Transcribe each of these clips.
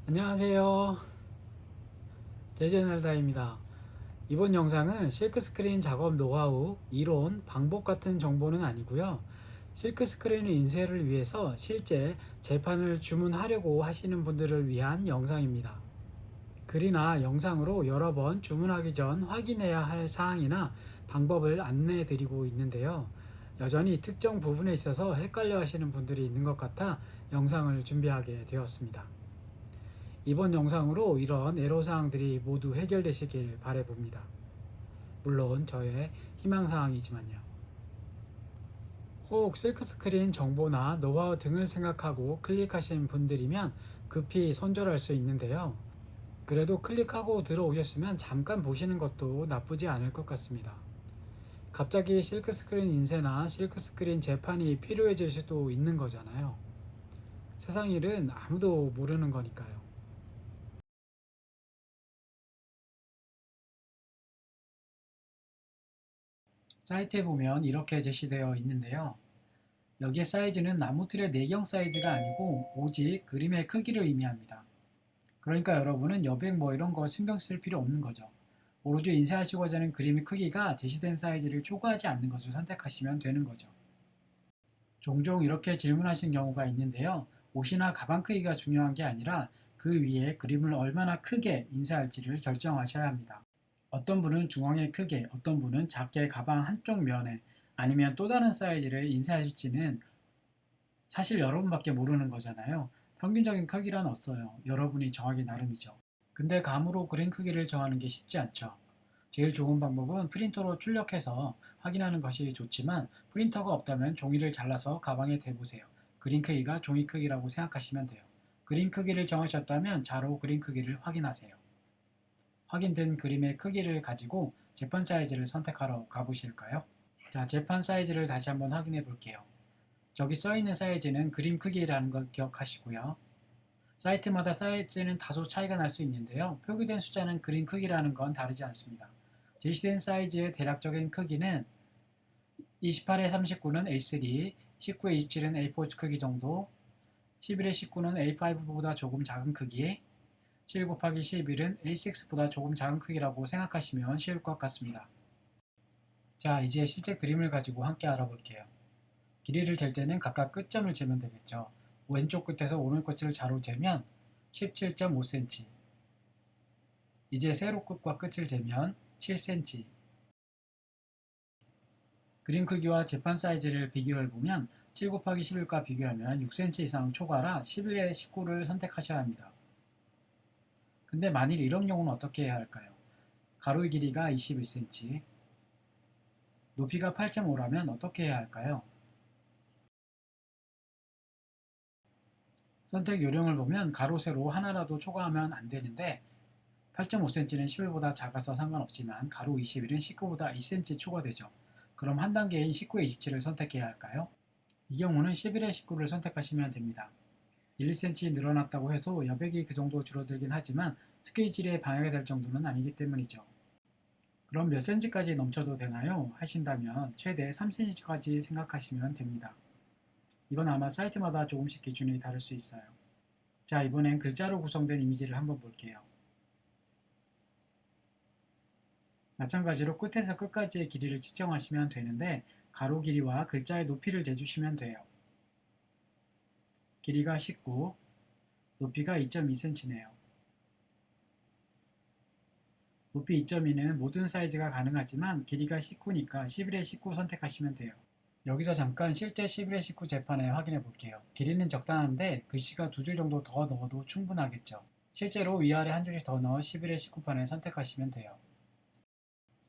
안녕하세요. 대제날다입니다. 이번 영상은 실크스크린 작업 노하우, 이론, 방법 같은 정보는 아니고요. 실크스크린 인쇄를 위해서 실제 제판을 주문하려고 하시는 분들을 위한 영상입니다. 글이나 영상으로 여러 번 주문하기 전 확인해야 할 사항이나 방법을 안내해 드리고 있는데요. 여전히 특정 부분에 있어서 헷갈려 하시는 분들이 있는 것 같아 영상을 준비하게 되었습니다. 이번 영상으로 이런 애로사항들이 모두 해결되시길 바라봅니다. 물론 저의 희망사항이지만요. 혹 실크스크린 정보나 노하우 등을 생각하고 클릭하신 분들이면 급히 손절할 수 있는데요. 그래도 클릭하고 들어오셨으면 잠깐 보시는 것도 나쁘지 않을 것 같습니다. 갑자기 실크스크린 인쇄나 실크스크린 재판이 필요해질 수도 있는 거잖아요. 세상 일은 아무도 모르는 거니까요. 사이트에 보면 이렇게 제시되어 있는데요. 여기에 사이즈는 나무틀의 내경 사이즈가 아니고 오직 그림의 크기를 의미합니다. 그러니까 여러분은 여백 뭐 이런 거 신경 쓸 필요 없는 거죠. 오로지 인쇄하시고자 하는 그림의 크기가 제시된 사이즈를 초과하지 않는 것을 선택하시면 되는 거죠. 종종 이렇게 질문하신 경우가 있는데요. 옷이나 가방 크기가 중요한 게 아니라 그 위에 그림을 얼마나 크게 인쇄할지를 결정하셔야 합니다. 어떤 분은 중앙에 크게, 어떤 분은 작게 가방 한쪽 면에 아니면 또 다른 사이즈를 인쇄하실지는 사실 여러분밖에 모르는 거잖아요. 평균적인 크기란 없어요. 여러분이 정하기 나름이죠. 근데 감으로 그림 크기를 정하는 게 쉽지 않죠. 제일 좋은 방법은 프린터로 출력해서 확인하는 것이 좋지만 프린터가 없다면 종이를 잘라서 가방에 대보세요. 그림 크기가 종이 크기라고 생각하시면 돼요. 그림 크기를 정하셨다면 자로 그림 크기를 확인하세요. 확인된 그림의 크기를 가지고 재판 사이즈를 선택하러 가보실까요? 자, 재판 사이즈를 다시 한번 확인해 볼게요. 저기 써있는 사이즈는 그림 크기라는 걸 기억하시고요. 사이트마다 사이즈는 다소 차이가 날 수 있는데요. 표기된 숫자는 그림 크기라는 건 다르지 않습니다. 제시된 사이즈의 대략적인 크기는 28에 39는 A3, 19에 27은 A4 크기 정도, 11에 19는 A5보다 조금 작은 크기, 7 곱하기 11은 A6보다 조금 작은 크기라고 생각하시면 쉬울 것 같습니다. 자, 이제 실제 그림을 가지고 함께 알아볼게요. 길이를 잴 때는 각각 끝점을 재면 되겠죠. 왼쪽 끝에서 오른 끝을 자로 재면 17.5cm. 이제 세로 끝과 끝을 재면 7cm. 그림 크기와 재판 사이즈를 비교해보면 7 곱하기 11과 비교하면 6cm 이상 초과라 11에 19를 선택하셔야 합니다. 근데 만일 이런 경우는 어떻게 해야 할까요? 가로의 길이가 21cm, 높이가 8.5라면 어떻게 해야 할까요? 선택 요령을 보면 가로, 세로 하나라도 초과하면 안 되는데 8.5cm는 11보다 작아서 상관없지만 가로 21은 19보다 2cm 초과되죠. 그럼 한 단계인 19에 27을 선택해야 할까요? 이 경우는 11에 19를 선택하시면 됩니다. 1, 2cm 늘어났다고 해도 여백이 그 정도 줄어들긴 하지만 스케줄에 방해가 될 정도는 아니기 때문이죠. 그럼 몇 cm까지 넘쳐도 되나요? 하신다면 최대 3cm까지 생각하시면 됩니다. 이건 아마 사이트마다 조금씩 기준이 다를 수 있어요. 자, 이번엔 글자로 구성된 이미지를 한번 볼게요. 마찬가지로 끝에서 끝까지의 길이를 측정하시면 되는데 가로 길이와 글자의 높이를 재주시면 돼요. 길이가 19, 높이가 2.2cm네요. 높이 2.2는 모든 사이즈가 가능하지만 길이가 19니까 11에 19 선택하시면 돼요. 여기서 잠깐 실제 11에 19 재판에 확인해 볼게요. 길이는 적당한데 글씨가 두 줄 정도 더 넣어도 충분하겠죠. 실제로 위아래 한 줄씩 더 넣어 11에 19판을 선택하시면 돼요.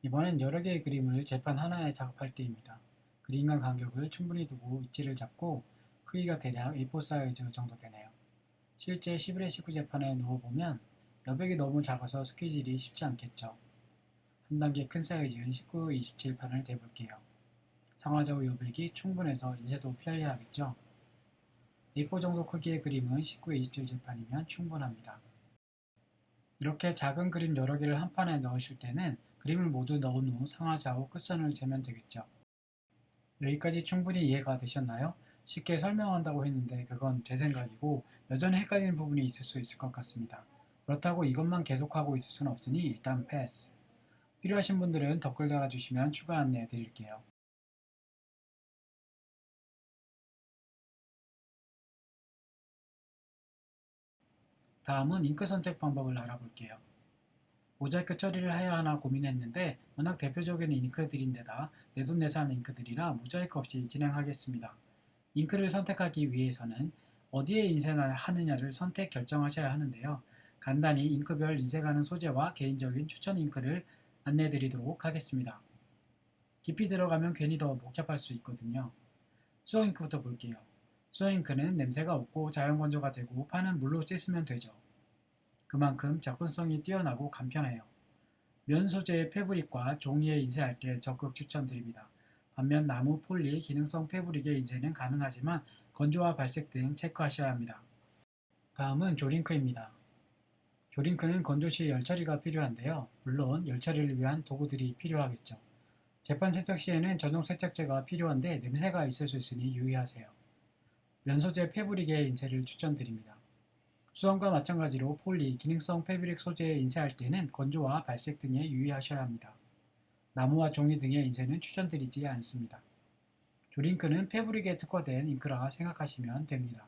이번엔 여러 개의 그림을 재판 하나에 작업할 때입니다. 그림간 간격을 충분히 두고 위치를 잡고 크기가 대략 A4 사이즈 정도 되네요. 실제 11에 19 재판에 넣어보면 여백이 너무 작아서 스케줄이 쉽지 않겠죠. 한 단계 큰 사이즈인 19, 27판을 대볼게요. 상하좌우 여백이 충분해서 인쇄도 편리하겠죠. A4 정도 크기의 그림은 19에 27 재판이면 충분합니다. 이렇게 작은 그림 여러 개를 한 판에 넣으실 때는 그림을 모두 넣은 후 상하좌우 끝선을 재면 되겠죠. 여기까지 충분히 이해가 되셨나요? 쉽게 설명한다고 했는데 그건 제 생각이고 여전히 헷갈리는 부분이 있을 수 있을 것 같습니다. 그렇다고 이것만 계속하고 있을 수는 없으니 일단 패스. 필요하신 분들은 댓글 달아주시면 추가 안내해 드릴게요. 다음은 잉크 선택 방법을 알아볼게요. 모자이크 처리를 해야 하나 고민했는데 워낙 대표적인 잉크들인데다 내돈내산 잉크들이라 모자이크 없이 진행하겠습니다. 잉크를 선택하기 위해서는 어디에 인쇄하느냐를 선택 결정하셔야 하는데요. 간단히 잉크별 인쇄가능 소재와 개인적인 추천 잉크를 안내해 드리도록 하겠습니다. 깊이 들어가면 괜히 더 복잡할 수 있거든요. 수성 잉크부터 볼게요. 수성 잉크는 냄새가 없고 자연 건조가 되고 파는 물로 씻으면 되죠. 그만큼 접근성이 뛰어나고 간편해요. 면 소재의 패브릭과 종이에 인쇄할 때 적극 추천드립니다. 반면 나무, 폴리, 기능성 패브릭의 인쇄는 가능하지만 건조와 발색 등 체크하셔야 합니다. 다음은 조링크입니다. 조링크는 건조 시 열 처리가 필요한데요. 물론 열 처리를 위한 도구들이 필요하겠죠. 제판 세척 시에는 전용 세척제가 필요한데 냄새가 있을 수 있으니 유의하세요. 면 소재 패브릭의 인쇄를 추천드립니다. 수성과 마찬가지로 폴리, 기능성 패브릭 소재에 인쇄할 때는 건조와 발색 등에 유의하셔야 합니다. 나무와 종이 등의 인쇄는 추천드리지 않습니다. 조링크는 패브릭에 특화된 잉크라 생각하시면 됩니다.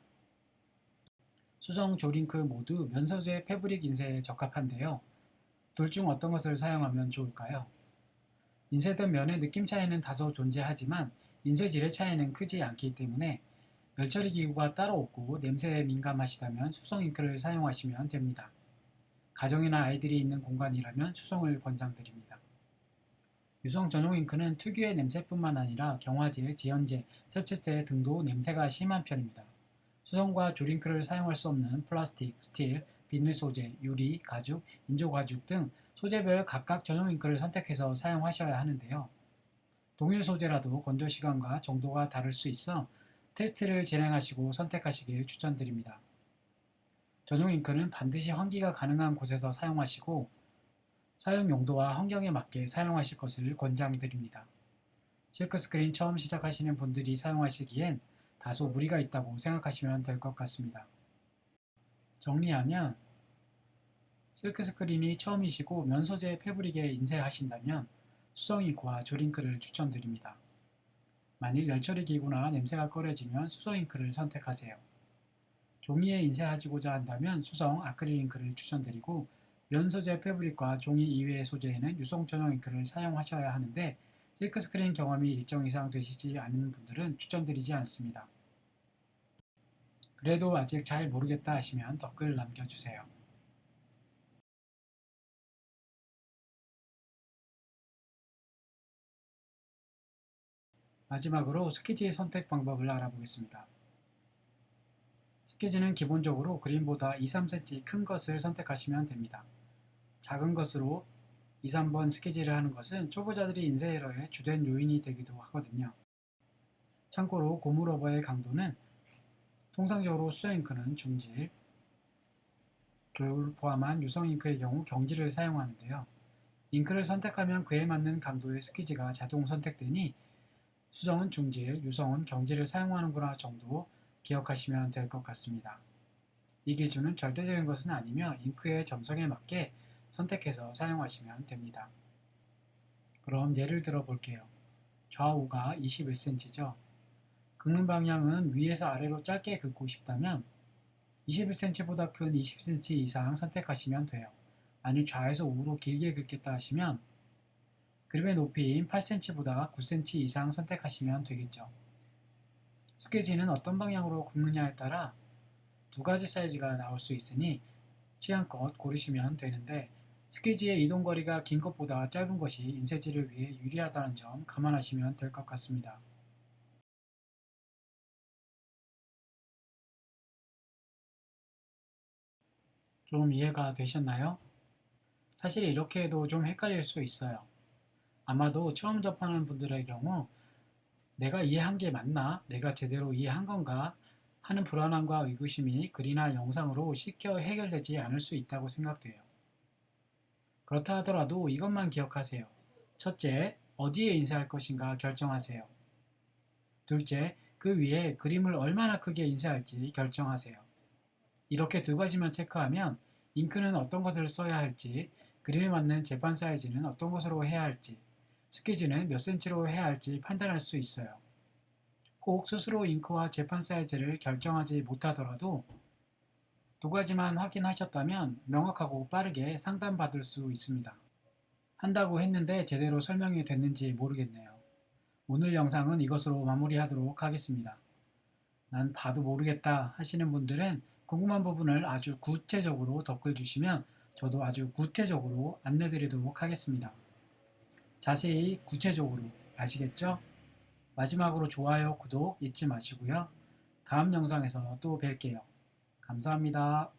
수성, 조링크 모두 면 소재 패브릭 인쇄에 적합한데요. 둘 중 어떤 것을 사용하면 좋을까요? 인쇄된 면의 느낌 차이는 다소 존재하지만 인쇄질의 차이는 크지 않기 때문에 열처리 기구가 따로 없고 냄새에 민감하시다면 수성 잉크를 사용하시면 됩니다. 가정이나 아이들이 있는 공간이라면 수성을 권장드립니다. 유성 전용 잉크는 특유의 냄새뿐만 아니라 경화제, 지연제, 세척제 등도 냄새가 심한 편입니다. 수성과 조링크를 사용할 수 없는 플라스틱, 스틸, 비닐 소재, 유리, 가죽, 인조 가죽 등 소재별 각각 전용 잉크를 선택해서 사용하셔야 하는데요. 동일 소재라도 건조 시간과 정도가 다를 수 있어 테스트를 진행하시고 선택하시길 추천드립니다. 전용 잉크는 반드시 환기가 가능한 곳에서 사용하시고 사용 용도와 환경에 맞게 사용하실 것을 권장드립니다. 실크스크린 처음 시작하시는 분들이 사용하시기엔 다소 무리가 있다고 생각하시면 될 것 같습니다. 정리하면 실크스크린이 처음이시고 면 소재 패브릭에 인쇄하신다면 수성 잉크와 조링크를 추천드립니다. 만일 열처리 기구나 냄새가 꺼려지면 수성 잉크를 선택하세요. 종이에 인쇄하시고자 한다면 수성, 아크릴 잉크를 추천드리고 면 소재 패브릭과 종이 이외의 소재에는 유성 전용 잉크를 사용하셔야 하는데 실크스크린 경험이 일정 이상 되시지 않은 분들은 추천드리지 않습니다. 그래도 아직 잘 모르겠다 하시면 댓글 남겨주세요. 마지막으로 스케치 선택 방법을 알아보겠습니다. 스케치는 기본적으로 그림보다 2-3cm 큰 것을 선택하시면 됩니다. 작은 것으로 2-3번 스케치를 하는 것은 초보자들이 인쇄 에러의 주된 요인이 되기도 하거든요. 참고로 고무러버의 강도는 통상적으로 수성 잉크는 중질, 교를 포함한 유성 잉크의 경우 경질을 사용하는데요. 잉크를 선택하면 그에 맞는 강도의 스퀴지가 자동 선택되니 수성은 중질, 유성은 경질을 사용하는구나 정도 기억하시면 될 것 같습니다. 이 기준은 절대적인 것은 아니며 잉크의 점성에 맞게 선택해서 사용하시면 됩니다. 그럼 예를 들어 볼게요. 좌우가 21cm죠. 긁는 방향은 위에서 아래로 짧게 긁고 싶다면 21cm보다 큰 20cm 이상 선택하시면 돼요. 만일 좌에서 우로 길게 긁겠다 하시면 그림의 높이인 8cm보다 9cm 이상 선택하시면 되겠죠. 스케치는 어떤 방향으로 긁느냐에 따라 두 가지 사이즈가 나올 수 있으니 취향껏 고르시면 되는데 스케치의 이동거리가 긴 것보다 짧은 것이 인쇄질을 위해 유리하다는 점 감안하시면 될 것 같습니다. 좀 이해가 되셨나요? 사실 이렇게 해도 좀 헷갈릴 수 있어요. 아마도 처음 접하는 분들의 경우 내가 이해한 게 맞나? 내가 제대로 이해한 건가? 하는 불안함과 의구심이 글이나 영상으로 쉽게 해결되지 않을 수 있다고 생각돼요. 그렇다 하더라도 이것만 기억하세요. 첫째, 어디에 인쇄할 것인가 결정하세요. 둘째, 그 위에 그림을 얼마나 크게 인쇄할지 결정하세요. 이렇게 두 가지만 체크하면 잉크는 어떤 것을 써야 할지, 그림에 맞는 제판 사이즈는 어떤 것으로 해야 할지, 스케치는 몇 cm로 해야 할지 판단할 수 있어요. 꼭 스스로 잉크와 제판 사이즈를 결정하지 못하더라도 두 가지만 확인하셨다면 명확하고 빠르게 상담받을 수 있습니다. 한다고 했는데 제대로 설명이 됐는지 모르겠네요. 오늘 영상은 이것으로 마무리하도록 하겠습니다. 난 봐도 모르겠다 하시는 분들은 궁금한 부분을 아주 구체적으로 댓글 주시면 저도 아주 구체적으로 안내드리도록 하겠습니다. 자세히 구체적으로 아시겠죠? 마지막으로 좋아요, 구독 잊지 마시고요. 다음 영상에서 또 뵐게요. 감사합니다.